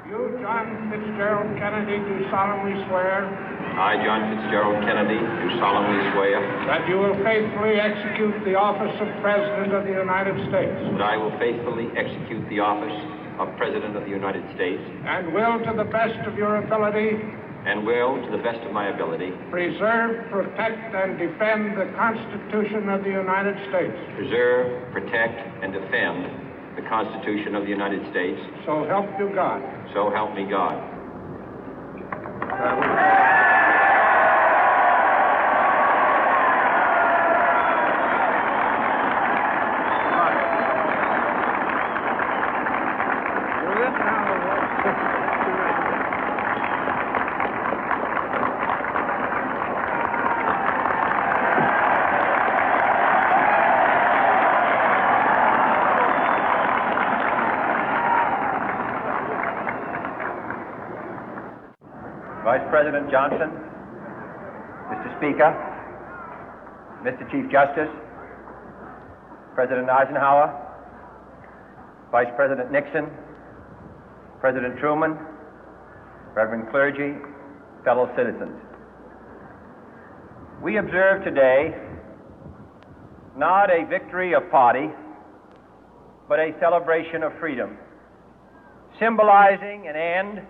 You, John Fitzgerald Kennedy, do solemnly swear. I, John Fitzgerald Kennedy, do solemnly swear. That you will faithfully execute the office of President of the United States. That I will faithfully execute the office of President of the United States. And will, to the best of your ability. And will, to the best of my ability. Preserve, protect, and defend the Constitution of the United States. Preserve, protect, and defend the Constitution of the United States. So help you God. So help me God. Vice President Johnson, Mr. Speaker, Mr. Chief Justice, President Eisenhower, Vice President Nixon, President Truman, Reverend clergy, fellow citizens. We observe today not a victory of party, but a celebration of freedom, symbolizing an end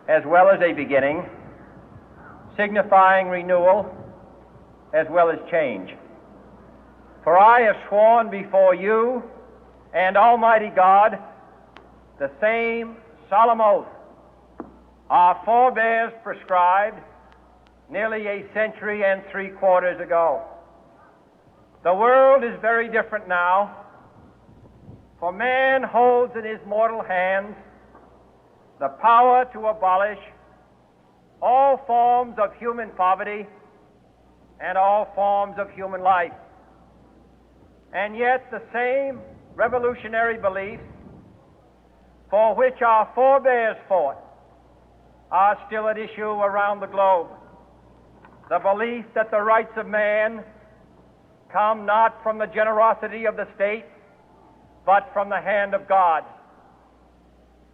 as well as a beginning, signifying renewal as well as change. For I have sworn before you and Almighty God the same solemn oath our forebears prescribed nearly a century and 3/4 ago. The world is very different now, for man holds in his mortal hands the power to abolish all forms of human poverty and all forms of human life. And yet the same revolutionary beliefs for which our forebears fought are still at issue around the globe. The belief that the rights of man come not from the generosity of the state, but from the hand of God.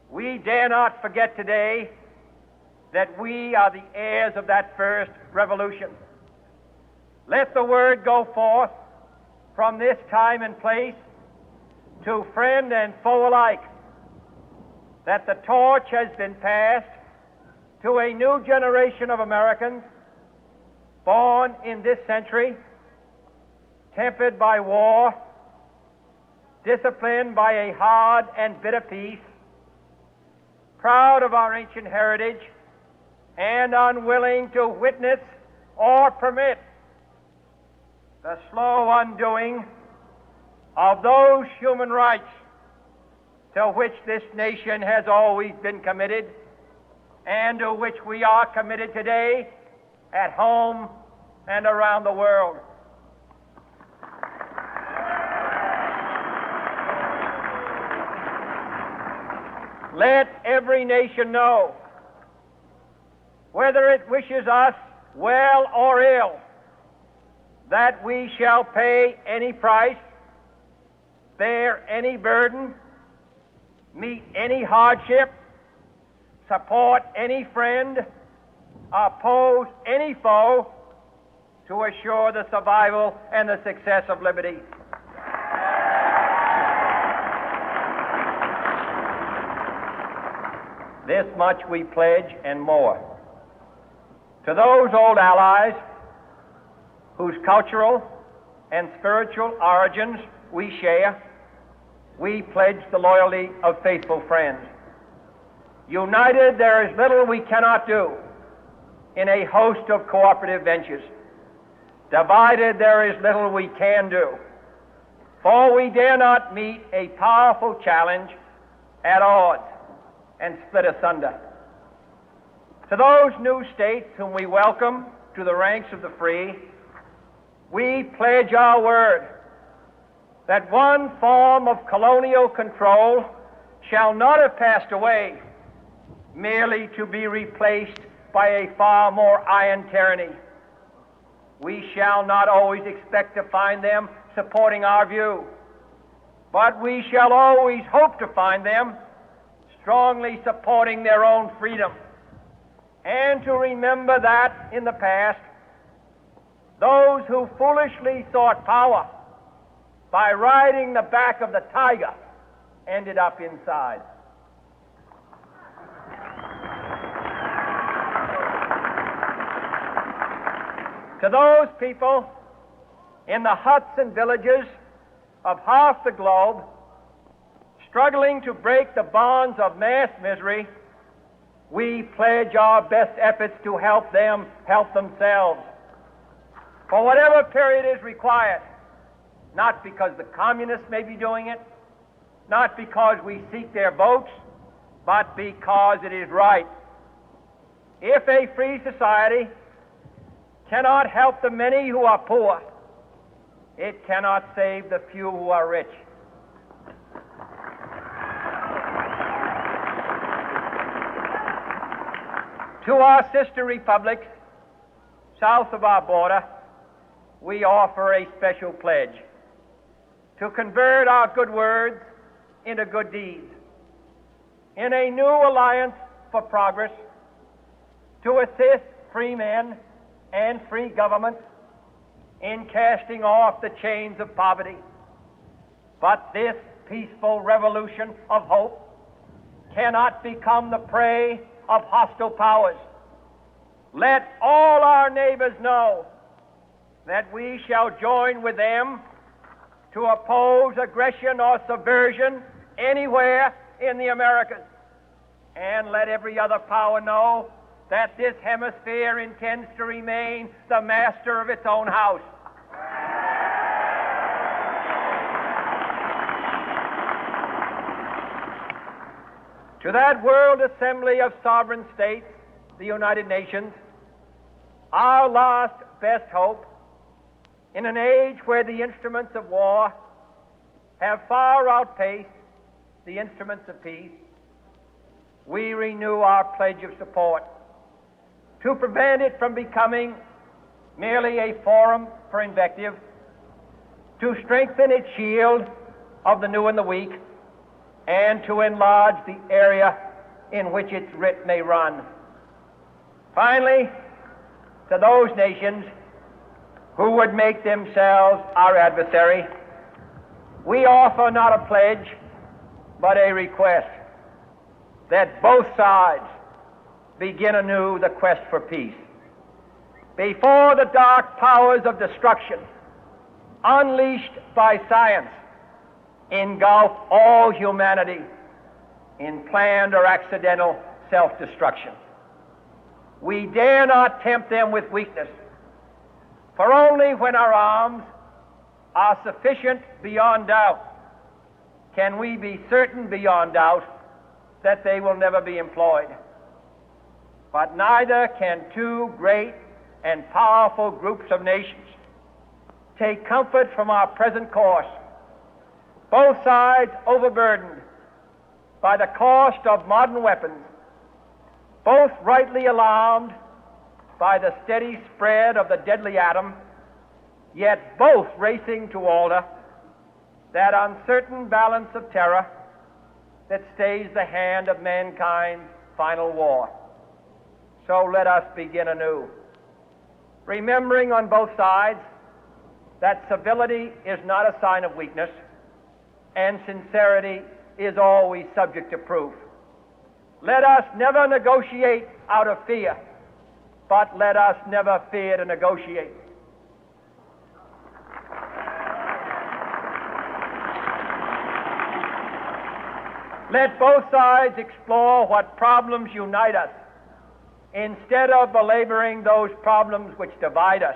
We dare not forget today that we are the heirs of that first revolution. Let the word go forth from this time and place to friend and foe alike that the torch has been passed to a new generation of Americans born in this century, tempered by war, disciplined by a hard and bitter peace, proud of our ancient heritage, and unwilling to witness or permit the slow undoing of those human rights to which this nation has always been committed and to which we are committed today at home and around the world. Let every nation know, whether it wishes us well or ill, that we shall pay any price, bear any burden, meet any hardship, support any friend, oppose any foe to assure the survival and the success of liberty. This much we pledge and more. To those old allies whose cultural and spiritual origins we share, we pledge the loyalty of faithful friends. United, there is little we cannot do in a host of cooperative ventures. Divided, there is little we can do, for we dare not meet a powerful challenge at odds and split asunder. To those new states whom we welcome to the ranks of the free, we pledge our word that one form of colonial control shall not have passed away, merely to be replaced by a far more iron tyranny. We shall not always expect to find them supporting our view, but we shall always hope to find them strongly supporting their own freedom, and to remember that in the past, those who foolishly sought power by riding the back of the tiger ended up inside. To those people in the huts and villages of half the globe struggling to break the bonds of mass misery, we pledge our best efforts to help them help themselves for whatever period is required, not because the communists may be doing it, not because we seek their votes, but because it is right. If a free society cannot help the many who are poor, it cannot save the few who are rich. To our sister republics south of our border, we offer a special pledge to convert our good words into good deeds, in a new alliance for progress, to assist free men and free governments in casting off the chains of poverty. But this peaceful revolution of hope cannot become the prey of hostile powers. Let all our neighbors know that we shall join with them to oppose aggression or subversion anywhere in the Americas. And let every other power know that this hemisphere intends to remain the master of its own house. To that World Assembly of Sovereign States, the United Nations, our last best hope, in an age where the instruments of war have far outpaced the instruments of peace, we renew our pledge of support to prevent it from becoming merely a forum for invective, to strengthen its shield of the new and the weak, and to enlarge the area in which its writ may run. Finally, to those nations who would make themselves our adversary, we offer not a pledge, but a request that both sides begin anew the quest for peace. Before the dark powers of destruction, unleashed by science, engulf all humanity in planned or accidental self-destruction, we dare not tempt them with weakness, for only when our arms are sufficient beyond doubt can we be certain beyond doubt that they will never be employed. But neither can two great and powerful groups of nations take comfort from our present course, both sides overburdened by the cost of modern weapons, both rightly alarmed by the steady spread of the deadly atom, yet both racing to alter that uncertain balance of terror that stays the hand of mankind's final war. So let us begin anew, remembering on both sides that civility is not a sign of weakness, and sincerity is always subject to proof. Let us never negotiate out of fear, but let us never fear to negotiate. Let both sides explore what problems unite us, instead of belaboring those problems which divide us.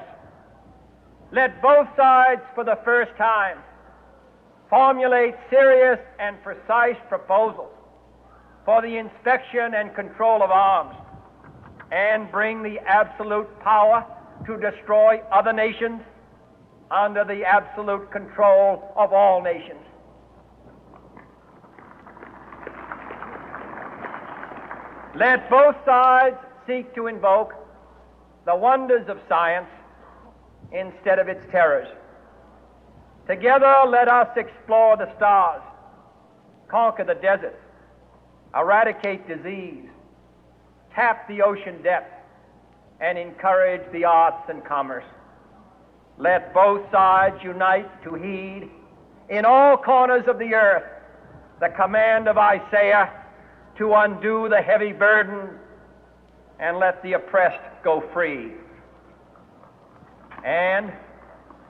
Let both sides, for the first time, formulate serious and precise proposals for the inspection and control of arms, and bring the absolute power to destroy other nations under the absolute control of all nations. Let both sides seek to invoke the wonders of science instead of its terrors. Together, let us explore the stars, conquer the deserts, eradicate disease, tap the ocean depth, and encourage the arts and commerce. Let both sides unite to heed in all corners of the earth the command of Isaiah to undo the heavy burden and let the oppressed go free. And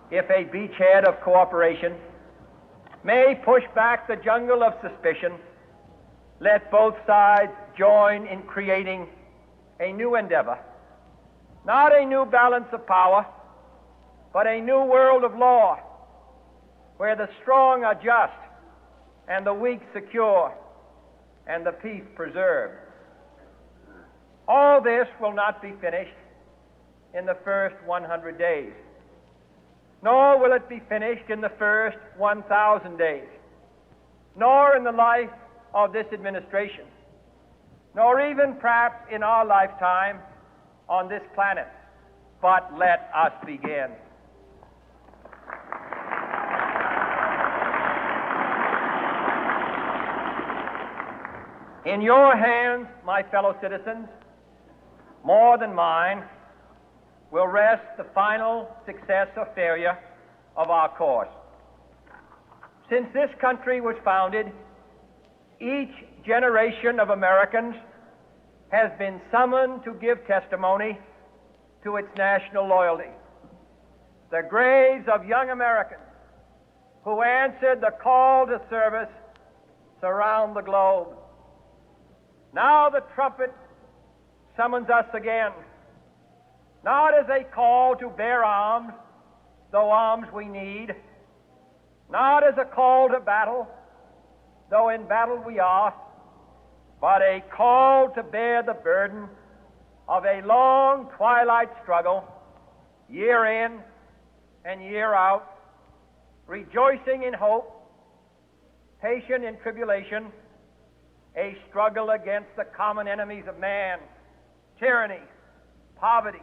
if a beachhead of cooperation may push back the jungle of suspicion, let both sides join in creating a new endeavor, not a new balance of power, but a new world of law, where the strong are just and the weak secure and the peace preserved. All this will not be finished in the first 100 days, nor will it be finished in the first 1,000 days, nor in the life of this administration, nor even perhaps in our lifetime on this planet. But let us begin. In your hands, my fellow citizens, more than mine, will rest the final success or failure of our course. Since this country was founded, each generation of Americans has been summoned to give testimony to its national loyalty. The graves of young Americans who answered the call to service surround the globe. Now the trumpet summons us again, not as a call to bear arms, though arms we need, not as a call to battle, though in battle we are, but a call to bear the burden of a long twilight struggle, year in and year out, rejoicing in hope, patient in tribulation, a struggle against the common enemies of man, tyranny, poverty,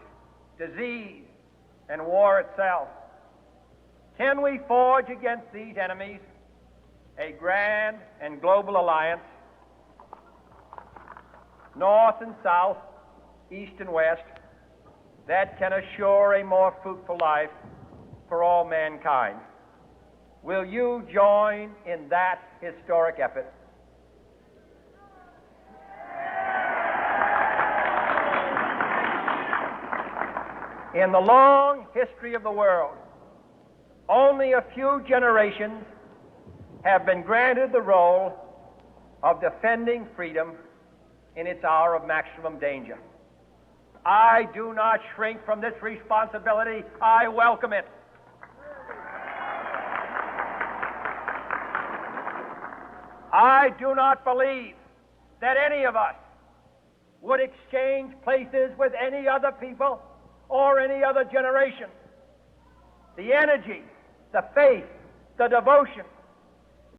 disease, and war itself. Can we forge against these enemies a grand and global alliance, north and south, east and west, that can assure a more fruitful life for all mankind? Will you join in that historic effort? In the long history of the world, only a few generations have been granted the role of defending freedom in its hour of maximum danger. I do not shrink from this responsibility. I welcome it. I do not believe that any of us would exchange places with any other people or any other generation. The energy, the faith, the devotion,